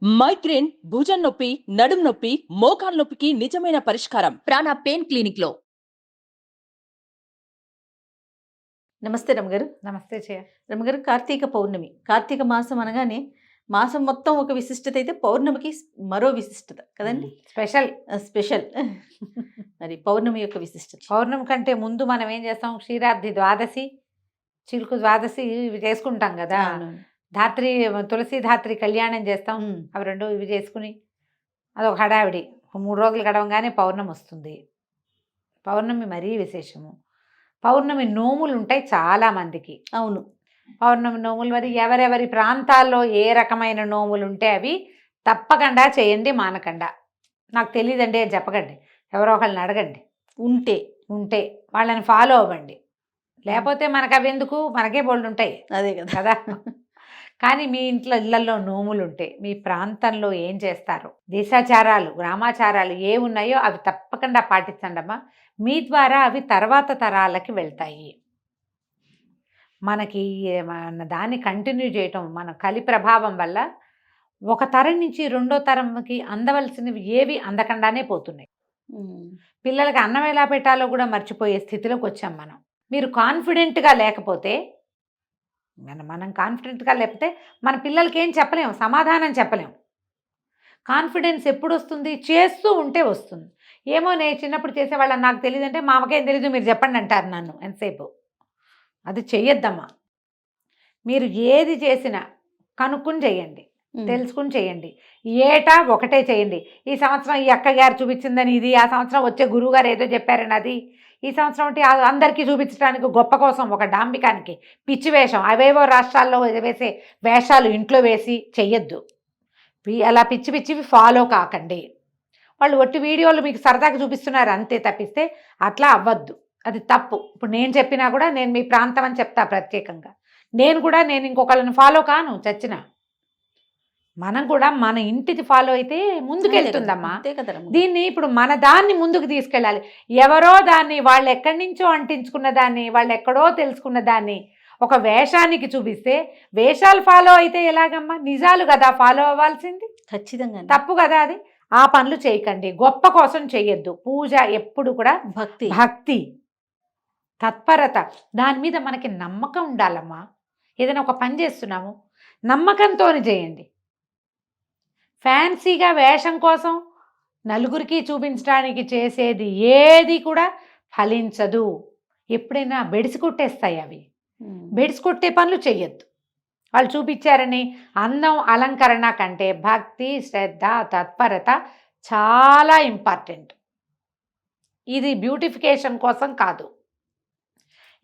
Migraine, భుజం నొప్పి, నడుం నొప్పి, మోకాలు నొప్పికి నిజమైన పరిష్కారం ప్రాణ పెయిన్ క్లినిక్ లో. నమస్తే రమగారు. నమస్తే చేయ. రమగారు, కార్తీక పౌర్ణమి. కార్తీక మాసం అనగానే మాసం మొత్తం ఒక విశిష్టత అయితే పౌర్ణమికి మరో విశిష్టత కదండి. స్పెషల్ మరి పౌర్ణమి యొక్క విశిష్టత. పౌర్ణమి కంటే ముందు మనం ఏం చేస్తాం? క్షీరాబ్ది ద్వాదశి, చిలుకు ద్వాదశి ఇవి చేసుకుంటాం కదా. ధాత్రి, తులసి ధాత్రి కళ్యాణం చేస్తాం. అవి రెండు ఇవి చేసుకుని అదొక హడావిడి. 3 రోజులు గడవగానే పౌర్ణమి వస్తుంది. పౌర్ణమి మరీ విశేషము. పౌర్ణమి నోములు ఉంటాయి చాలా మందికి. అవును, పౌర్ణమి నోములు మరి ఎవరెవరి ప్రాంతాల్లో ఏ రకమైన నోములు ఉంటే అవి తప్పకుండా చేయండి, మానకుండా. నాకు తెలియదండి అని చెప్పకండి, ఎవరో ఒకళ్ళని అడగండి. ఉంటే వాళ్ళని ఫాలో అవ్వండి. లేకపోతే మనకు అవి ఎందుకు, మనకే బోల్డ్ ఉంటాయి. అదే కదా. కానీ మీ ఇళ్ళల్లో నోములు ఉంటే మీ ప్రాంతంలో ఏం చేస్తారో, దేశాచారాలు, గ్రామాచారాలు ఏ ఉన్నాయో అవి తప్పకుండా పాటించండి అమ్మా. మీ ద్వారా అవి తర్వాత తరాలకి వెళ్తాయి. మనకి మన దాన్ని కంటిన్యూ చేయటం, మన కలి ప్రభావం వల్ల ఒక తరం నుంచి రెండో తరంకి అందవలసినవి ఏవి అందకుండానే పోతున్నాయి. పిల్లలకి అన్నం ఎలా పెట్టాలో కూడా మర్చిపోయే స్థితిలోకి వచ్చాం మనం. మీరు కాన్ఫిడెంట్గా లేకపోతే, మనం కాన్ఫిడెంట్గా లేకపోతే మన పిల్లలకి ఏం చెప్పలేము, సమాధానం చెప్పలేము. కాన్ఫిడెన్స్ ఎప్పుడు వస్తుంది? చేస్తూ ఉంటే వస్తుంది. ఏమో నేను చిన్నప్పుడు చేసేవాళ్ళని నాకు తెలియదంటే మా అమ్మకేం తెలీదు మీరు చెప్పండి అంటారు నన్ను ఎంతసేపు. అది చెయ్యొద్దమ్మా. మీరు ఏది చేసినా కనుక్కుని చేయండి, తెలుసుకుని చేయండి. ఏటా ఒకటే చేయండి. ఈ సంవత్సరం ఈ అక్కగారు చూపించిందని ఇది, ఆ సంవత్సరం వచ్చే గురువుగారు ఏదో చెప్పారని అది, ఈ సంవత్సరం అంటే అందరికీ చూపించడానికి గొప్ప కోసం ఒక డాంబికానికి పిచ్చి వేషం, అవేవో రాష్ట్రాల్లో వేసే వేషాలు ఇంట్లో వేసి చెయ్యొద్దు. అలా పిచ్చి పిచ్చివి ఫాలో కాకండి. వాళ్ళు ఒట్టి వీడియోలు మీకు సరదాగా చూపిస్తున్నారు అంతే తప్పిస్తే అట్లా అవ్వద్దు. అది తప్పు. ఇప్పుడు నేను చెప్పినా కూడా నేను మీ ప్రాంతం అని చెప్తా ప్రత్యేకంగా. నేను ఇంకొకళ్ళని ఫాలో కాను చచ్చినా. మనం కూడా మన ఇంటిది ఫాలో అయితే ముందుకెళ్తుందమ్మా. దీన్ని ఇప్పుడు మన దాన్ని ముందుకు తీసుకెళ్ళాలి. ఎవరో దాన్ని వాళ్ళు ఎక్కడి నుంచో అంటించుకున్న దాన్ని, వాళ్ళు ఎక్కడో తెలుసుకున్న దాన్ని ఒక వేషానికి చూపిస్తే వేషాలు ఫాలో అయితే ఎలాగమ్మా? నిజాలు కదా ఫాలో అవ్వాల్సింది. ఖచ్చితంగా తప్పు కదా అది. ఆ పనులు చేయకండి. గొప్ప కోసం చెయ్యొద్దు. పూజ ఎప్పుడు కూడా భక్తి, తత్పరత, దాని మీద మనకి నమ్మకం ఉండాలమ్మా. ఏదైనా ఒక పని చేస్తున్నాము నమ్మకంతో చేయండి. ఫ్యాన్సీగా వేషం కోసం నలుగురికి చూపించడానికి చేసేది ఏది కూడా ఫలించదు. ఎప్పుడైనా బెడిసి కొట్టేస్తాయి అవి. బెడిసి కొట్టే పనులు చెయ్యొద్దు. వాళ్ళు చూపించారని అందం అలంకరణ కంటే భక్తి, శ్రద్ధ, తత్పరత చాలా ఇంపార్టెంట్. ఇది బ్యూటిఫికేషన్ కోసం కాదు.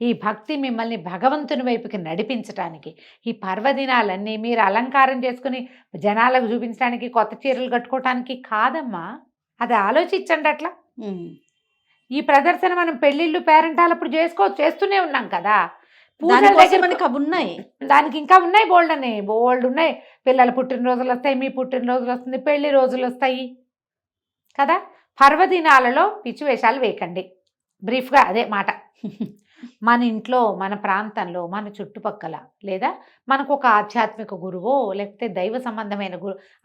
ఈ భక్తి మిమ్మల్ని భగవంతుని వైపుకి నడిపించడానికి, ఈ పర్వదినాలన్నీ మీరు అలంకారం చేసుకుని జనాలకు చూపించడానికి, కొత్త చీరలు కట్టుకోవటానికి కాదమ్మా. అది ఆలోచించండి. అట్లా ఈ ప్రదర్శన మనం పెళ్ళిళ్ళు పేరెంటాలప్పుడు చేస్తూనే ఉన్నాం కదా. దానికి ఇంకా ఉన్నాయి, బోల్డ్ ఉన్నాయి. పిల్లల పుట్టినరోజులు వస్తాయి, మీ పుట్టినరోజులు వస్తుంది, పెళ్లి రోజులు వస్తాయి కదా. పర్వదినాలలో పిచ్చి వేషాలు వేయకండి. బ్రీఫ్గా అదే మాట. మన ఇంట్లో, మన ప్రాంతంలో, మన చుట్టుపక్కల, లేదా మనకు ఒక ఆధ్యాత్మిక గురువో లేకపోతే దైవ సంబంధమైన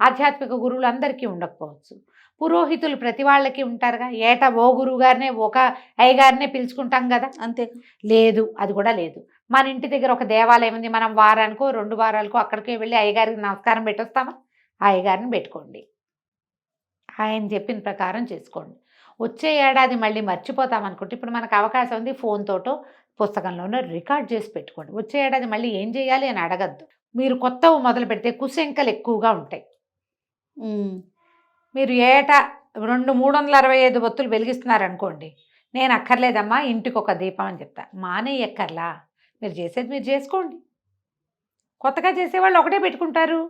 ఆధ్యాత్మిక గురువులు అందరికీ ఉండకపోవచ్చు. పురోహితులు ప్రతి వాళ్ళకి ఉంటారుగా. ఏటా ఓ గురువు గారినే, ఒక అయ్యగారినే పిలుచుకుంటాం కదా. అంతే లేదు, అది కూడా లేదు. మన ఇంటి దగ్గర ఒక దేవాలయం ఉంది, మనం వారానికో 2 వారాలకో అక్కడికే వెళ్ళి అయ్యగారికి నమస్కారం పెట్టొస్తామా? ఆ అయ్యగారిని పెట్టుకోండి, ఆయన చెప్పిన ప్రకారం చేసుకోండి. వచ్చే ఏడాది మళ్ళీ మర్చిపోతాం అనుకుంటే ఇప్పుడు మనకు అవకాశం ఉంది, ఫోన్ తోటో పుస్తకంలోనో రికార్డ్ చేసి పెట్టుకోండి. వచ్చే ఏడాది మళ్ళీ ఏం చేయాలి అని అడగద్దు. మీరు కొత్తవి మొదలు పెడితే కుశంకలు ఎక్కువగా ఉంటాయి. మీరు ఏటా 365 ఒత్తులు వెలిగిస్తున్నారనుకోండి, నేను అక్కర్లేదమ్మా ఇంటికి ఒక దీపం అని చెప్తా. ఎక్కర్లా, మీరు చేసేది మీరు చేసుకోండి. కొత్తగా చేసేవాళ్ళు ఒకటే పెట్టుకుంటారు.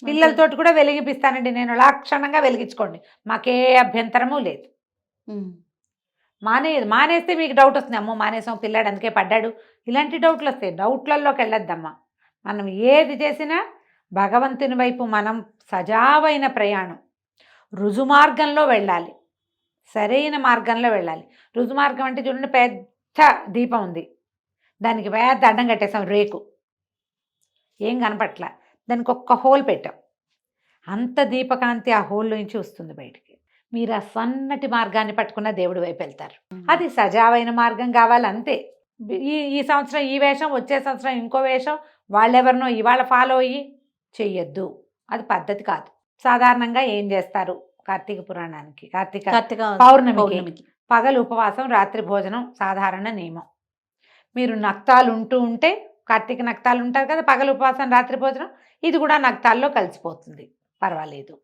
పిల్లలతోటి కూడా వెలిగిపిస్తానండి నేను, లక్షణంగా వెలిగించుకోండి, మాకే అభ్యంతరము లేదు. మానేస్తే మీకు డౌట్ వస్తుంది, అమ్మో మానేసాం పిల్లాడు అందుకే పడ్డాడు, ఇలాంటి డౌట్లు వస్తాయి. డౌట్లలోకి వెళ్ళొద్దమ్మా. మనం ఏది చేసినా భగవంతుని వైపు మనం సజావైన ప్రయాణం, రుజుమార్గంలో వెళ్ళాలి, సరైన మార్గంలో వెళ్ళాలి. రుజుమార్గం అంటే చూడండి, పెద్ద దీపం ఉంది, దానికి పెద్ద అడ్డం కట్టేసాం, రేకు ఏం కనపట్ల, దానికి ఒక్క హోల్ పెట్టాం, అంత దీపకాంతి ఆ హోల్లో నుంచి వస్తుంది బయటికి. మీరు ఆ సన్నటి మార్గాన్ని పట్టుకున్న దేవుడి వైపు వెళ్తారు. అది సజావైన మార్గం కావాలి అంతే. ఈ సంవత్సరం ఈ వేషం, వచ్చే సంవత్సరం ఇంకో వేషం, వాళ్ళెవరినో ఇవాళ ఫాలో అయ్యి చెయ్యొద్దు. అది పద్ధతి కాదు. సాధారణంగా ఏం చేస్తారు? కార్తీక పురాణానికి, కార్తీక పౌర్ణమికి పగలు ఉపవాసం, రాత్రి భోజనం సాధారణ నియమం. మీరు నక్తాలు ఉంటే కార్తీక నక్తాలు ఉంటారు కదా, పగలు ఉపవాసం రాత్రి భోజనం, ఇది కూడా నక్తాల్లో కలిసిపోతుంది, పర్వాలేదు.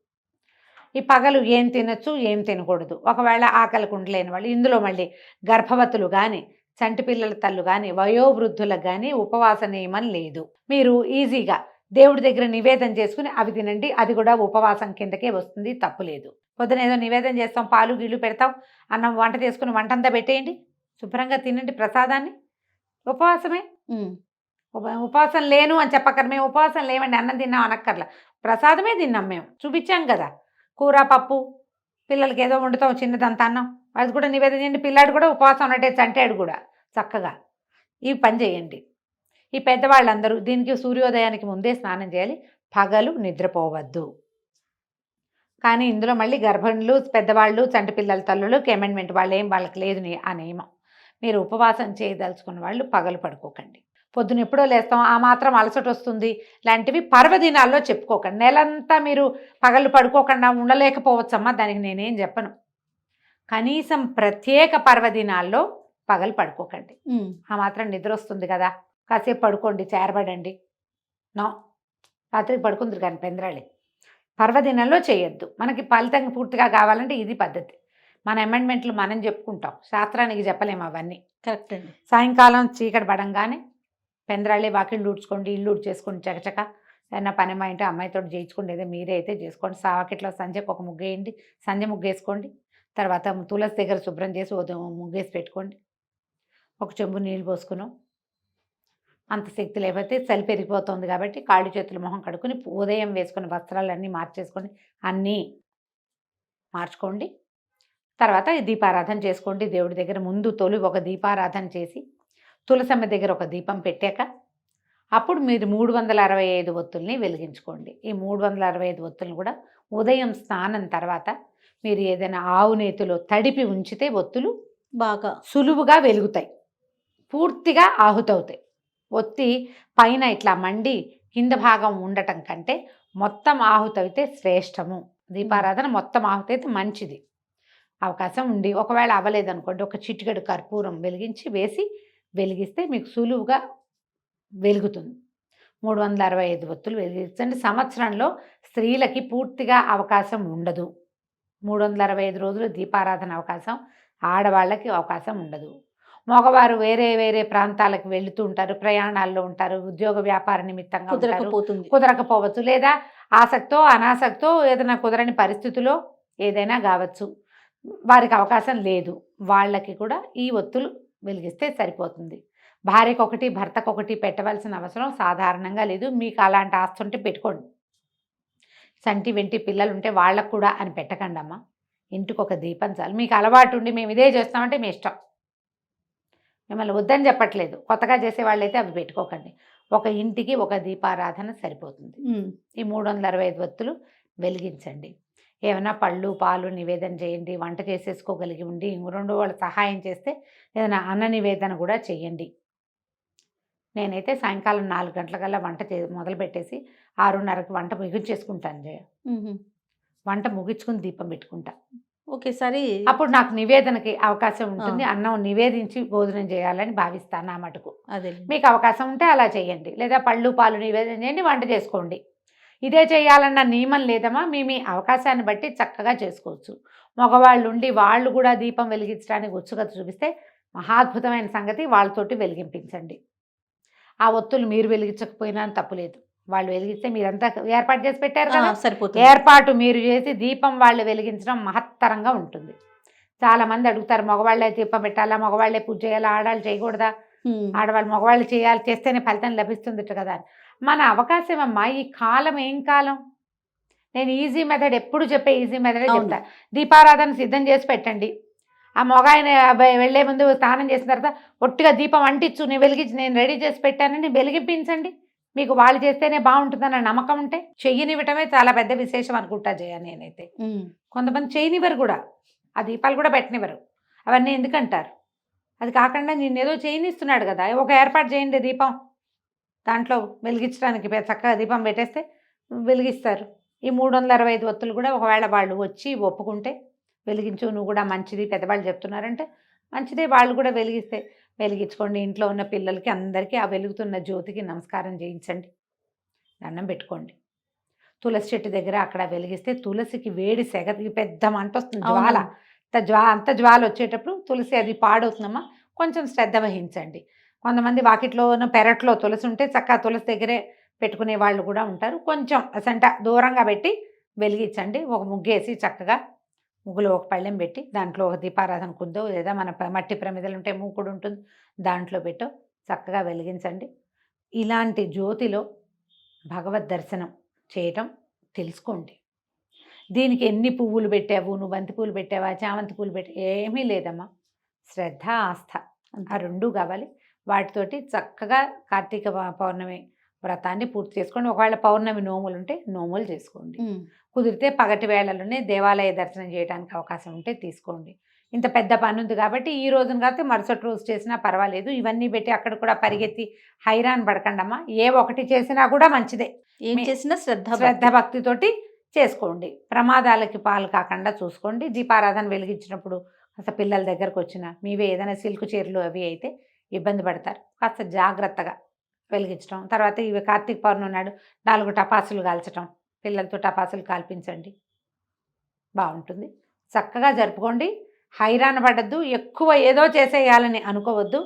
ఈ పగలు ఏం తినచ్చు ఏం తినకూడదు, ఒకవేళ ఆకలికి ఉండలేని వాళ్ళు, ఇందులో మళ్ళీ గర్భవతులు కానీ చంటి పిల్లల తల్లు కానీ వయోవృద్ధులకు కానీ ఉపవాస నియమం లేదు. మీరు ఈజీగా దేవుడి దగ్గర నివేదన చేసుకుని అవి తినండి, అది కూడా ఉపవాసం కిందకే వస్తుంది, తప్పులేదు. పొద్దున ఏదో నివేదన చేస్తాం, పాలు గిళ్ళు పెడతాం, అన్నం వంట చేసుకుని వంటంతా పెట్టేయండి, శుభ్రంగా తినండి ప్రసాదాన్ని, ఉపవాసమే. ఉపవాసం లేను అని చెప్పక్కర్, మేము ఉపవాసం లేవండి అన్నం తిన్నాం అనక్కర్లా, ప్రసాదమే తిన్నాం మేము, చూపించాం కదా. కూర పప్పు, పిల్లలకి ఏదో వండుతాం చిన్నదంత అన్నం, అది కూడా నివేదన చేయండి. పిల్లాడు కూడా ఉపవాసం ఉన్నట్టే, చంటాడు కూడా చక్కగా ఈ పని చేయండి. ఈ పెద్దవాళ్ళందరూ దీనికి సూర్యోదయానికి ముందే స్నానం చేయాలి, పగలు నిద్రపోవద్దు. కానీ ఇందులో మళ్ళీ గర్భిణులు, పెద్దవాళ్ళు, చంటి పిల్లల తల్లులకి అమెండ్మెంట్, వాళ్ళకి లేదు ఆ నియమం. మీరు ఉపవాసం చేయదలుచుకున్న వాళ్ళు పగలు పడుకోకండి. పొద్దున ఎప్పుడో లేస్తాం, ఆ మాత్రం అలసట వస్తుంది లాంటివి పర్వదినాల్లో చెప్పుకోకండి. నెలంతా మీరు పగలు పడుకోకుండా ఉండలేకపోవచ్చమ్మా, దానికి నేనేం చెప్పను. కనీసం ప్రత్యేక పర్వదినాల్లో పగలు పడుకోకండి. ఆ మాత్రం నిద్ర వస్తుంది కదా, కాసేపు పడుకోండి, చేరబడండి. నో, రాత్రికి పడుకుందరు కానీ పెందరాళి. పర్వదినంలో చేయొద్దు. మనకి ఫలితం పూర్తిగా కావాలంటే ఇది పద్ధతి. మన అమెండ్మెంట్లు మనం చెప్పుకుంటాం, శాస్త్రానికి చెప్పలేము అవన్నీ. కరెక్ట్ అండి. సాయంకాలం చీకటి పడంగానే పెందరాళి వాకిళ్ళు ఊడ్చుకోండి, ఇల్లు ఊడ్చేసుకోండి, చకచక. ఏదైనా పని అమ్మాయి అంటే అమ్మాయితో చేయించుకోండి, ఏదో మీరే అయితే చేసుకోండి. సావాకిట్లో సంధ్యకు ఒక ముగ్గు వేయండి, సంధ్య ముగ్గు వేసుకోండి. తర్వాత తులసి దగ్గర శుభ్రం చేసి ముగ్గేసి పెట్టుకోండి. ఒక చెంబు నీళ్ళు పోసుకున్నాం. అంత శక్తి లేకపోతే చలి పెరిగిపోతుంది కాబట్టి కాళ్ళు చేతులు మొహం కడుక్కుని ఉదయం వేసుకుని వస్త్రాలన్నీ మార్చేసుకోండి, అన్నీ మార్చుకోండి. తర్వాత దీపారాధన చేసుకోండి. దేవుడి దగ్గర ముందు తొలి ఒక దీపారాధన చేసి తులసమ్మ దగ్గర ఒక దీపం పెట్టాక అప్పుడు మీరు 365 ఒత్తుల్ని వెలిగించుకోండి. ఈ 365 ఒత్తులను కూడా ఉదయం స్నానం తర్వాత మీరు ఏదైనా ఆవు నేతిలో తడిపి ఉంచితే ఒత్తులు బాగా సులువుగా వెలుగుతాయి, పూర్తిగా ఆహుతవుతాయి. ఒత్తి పైన ఇట్లా మండి కింద భాగం ఉండటం కంటే మొత్తం ఆహుతైతే శ్రేష్టము. దీపారాధన మొత్తం ఆహుతైతే మంచిది. అవకాశం ఉండి ఒకవేళ అవ్వలేదనుకోండి, ఒక చిటికెడు కర్పూరం వెలిగిస్తే మీకు సులువుగా వెలుగుతుంది. 365 ఒత్తులు వెలిగించండి. సంవత్సరంలో స్త్రీలకి పూర్తిగా అవకాశం ఉండదు. 365 రోజులు దీపారాధన అవకాశం ఆడవాళ్ళకి అవకాశం ఉండదు. మగవారు వేరే వేరే ప్రాంతాలకు వెళుతూ ఉంటారు, ప్రయాణాల్లో ఉంటారు, ఉద్యోగ వ్యాపార నిమిత్తంగా కుదరకపోవచ్చు, లేదా ఆసక్తో అనాసక్తో ఏదైనా కుదరని పరిస్థితిలో ఏదైనా కావచ్చు, వారికి అవకాశం లేదు. వాళ్ళకి కూడా ఈ ఒత్తులు వెలిగిస్తే సరిపోతుంది. భార్యకు ఒకటి భర్తకు ఒకటి పెట్టవలసిన అవసరం సాధారణంగా లేదు. మీకు అలాంటి ఆస్తి ఉంటే పెట్టుకోండి. చంటి వెంటి పిల్లలు ఉంటే వాళ్ళకు కూడా అని పెట్టకండి అమ్మ. ఇంటికి ఒక దీపం చాలు. మీకు అలవాటు ఉండి మేము ఇదే చేస్తామంటే మీ ఇష్టం, మిమ్మల్ని వద్దని చెప్పట్లేదు. కొత్తగా చేసేవాళ్ళైతే అవి పెట్టుకోకండి. ఒక ఇంటికి ఒక దీపారాధన సరిపోతుంది. ఈ 365 ఒత్తులు వెలిగించండి. ఏమైనా పళ్ళు పాలు నివేదన చేయండి. వంట చేసేసుకోగలిగి ఉండి 2 వాళ్ళు సహాయం చేస్తే ఏదైనా అన్న నివేదన కూడా చేయండి. నేనైతే సాయంకాలం 4 గంటలకల్లా వంట మొదలు పెట్టేసి 6:30కి వంట ముగించేసుకుంటాను. వంట ముగించుకుని దీపం పెట్టుకుంటా. ఒకేసారి అప్పుడు నాకు నివేదనకి అవకాశం ఉంటుంది. అన్నం నివేదించి భోజనం చేయాలని భావిస్తాను. ఆ మటుకు అదే మీకు అవకాశం ఉంటే అలా చేయండి, లేదా పళ్ళు పాలు నివేదన చేయండి, వంట చేసుకోండి. ఇదే చేయాలన్న నియమం లేదమ్మా. మీ అవకాశాన్ని బట్టి చక్కగా చేసుకోవచ్చు. మగవాళ్ళు ఉండి వాళ్ళు కూడా దీపం వెలిగించడానికి ఉత్సుకత చూపిస్తే మహాద్భుతమైన సంగతి, వాళ్ళతోటి వెలిగింపించండి. ఆ ఒత్తులు మీరు వెలిగించకపోయినా తప్పులేదు, వాళ్ళు వెలిగిస్తే మీరంతా ఏర్పాటు చేసి పెట్టారు కదా, సరిపోతుంది. ఏర్పాటు మీరు చేసి దీపం వాళ్ళు వెలిగించడం మహత్తరంగా ఉంటుంది. చాలామంది అడుగుతారు, మగవాళ్ళే దీపం పెట్టాలా, మగవాళ్ళే పూజ చేయాలా, ఆడవాళ్ళు చేయకూడదా, ఆడవాళ్ళు మగవాళ్ళు చేస్తేనే ఫలితం లభిస్తుంది కదా. మన అవకాశం అమ్మా. ఈ కాలం ఏం కాలం. నేను ఈజీ మెథడ్ ఎప్పుడు చెప్పే ఈజీ మెథడే చెప్తా. దీపారాధన సిద్ధం చేసి పెట్టండి. ఆ మగాయన వెళ్ళే ముందు స్నానం చేసిన తర్వాత ఒట్టిగా దీపం అంటించు, నేను వెలిగించి నేను రెడీ చేసి పెట్టానని వెలిగింపించండి. మీకు వాళ్ళు చేస్తేనే బాగుంటుందన్న నమ్మకం ఉంటే చెయ్యనివ్వటమే చాలా పెద్ద విశేషం అనుకుంటా జయ నేనైతే. కొంతమంది చేయనివ్వరు కూడా, ఆ దీపాలు కూడా పెట్టనివ్వరు. అవన్నీ ఎందుకంటారు? అది కాకుండా నేనేదో చేయనిస్తున్నాడు కదా, ఒక ఏర్పాటు చేయండి దీపం, దాంట్లో వెలిగించడానికి చక్కగా దీపం పెట్టేస్తే వెలిగిస్తారు. ఈ 365 ఒత్తులు కూడా ఒకవేళ వాళ్ళు వచ్చి ఒప్పుకుంటే వెలిగించు, నువ్వు కూడా మంచిది పెద్దవాళ్ళు చెప్తున్నారంటే మంచిదే, వాళ్ళు కూడా వెలిగించుకోండి. ఇంట్లో ఉన్న పిల్లలకి అందరికీ ఆ వెలుగుతున్న జ్యోతికి నమస్కారం చేయించండి, దండం పెట్టుకోండి. తులసి చెట్టు దగ్గర అక్కడ వెలిగిస్తే తులసికి వేడి సెగ పెద్ద మంట వస్తుంది, జ్వాల అంత జ్వాల వచ్చేటప్పుడు తులసి అది పాడవుతుందమ్మా, కొంచెం శ్రద్ధ వహించండి. కొంతమంది వాకిట్లోనూ పెరట్లో తులసి ఉంటే చక్కగా తులసి దగ్గరే పెట్టుకునే వాళ్ళు కూడా ఉంటారు. కొంచెం అసంట దూరంగా పెట్టి వెలిగించండి. ఒక ముగ్గేసి చక్కగా ముగ్గులో ఒక పళ్ళెం పెట్టి దాంట్లో ఒక దీపారాధన కుందో లేదా మన మట్టి ప్రమిదలు ఉంటే మూకుడు ఉంటుంది దాంట్లో పెట్టో చక్కగా వెలిగించండి. ఇలాంటి జ్యోతిలో భగవద్ దర్శనం చేయటం తెలుసుకోండి. దీనికి ఎన్ని పువ్వులు పెట్టావు, నువ్వు బంతి పూలు పెట్టావా, చామంతి పూలు ఏమీ లేదమ్మా, శ్రద్ధ ఆస్థ ఆ రెండూ కావాలి. వాటితోటి చక్కగా కార్తీక పౌర్ణమి వ్రతాన్ని పూర్తి చేసుకోండి. ఒకవేళ పౌర్ణమి నోములు ఉంటే నోములు చేసుకోండి. కుదిరితే పగటి వేళలోనే దేవాలయ దర్శనం చేయడానికి అవకాశం ఉంటే తీసుకోండి. ఇంత పెద్ద పని ఉంది కాబట్టి ఈ రోజున కాకపోతే మరుసటి రోజు చేసినా పర్వాలేదు. ఇవన్నీ పెట్టి అక్కడ కూడా పరిగెత్తి హైరాన్ పడకండమ్మా. ఏ ఒకటి చేసినా కూడా మంచిదే, ఏం చేసినా శ్రద్ధ భక్తితోటి చేసుకోండి. ప్రమాదాలకి పాలు కాకుండా చూసుకోండి. దీపారాధన వెలిగించినప్పుడు కాస్త పిల్లల దగ్గరకు వచ్చిన మీవే ఏదైనా సిల్క్ చీరలు అవి అయితే ఇబ్బంది పడతారు, కాస్త జాగ్రత్తగా వెలిగించడం. తర్వాత ఇవి కార్తీక పౌర్ణమి నాడు 4 టపాసులు కాల్చడం, పిల్లలతో టపాసులు కాల్పించండి, బాగుంటుంది. చక్కగా జరుపుకోండి. హైరాణ పడద్దు, ఎక్కువ ఏదో చేసేయాలని అనుకోవద్దు.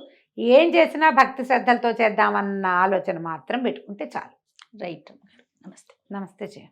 ఏం చేసినా భక్తి శ్రద్ధలతో చేద్దామన్న ఆలోచన మాత్రం పెట్టుకుంటే చాలు. రైట్. నమస్తే. నమస్తే జయ.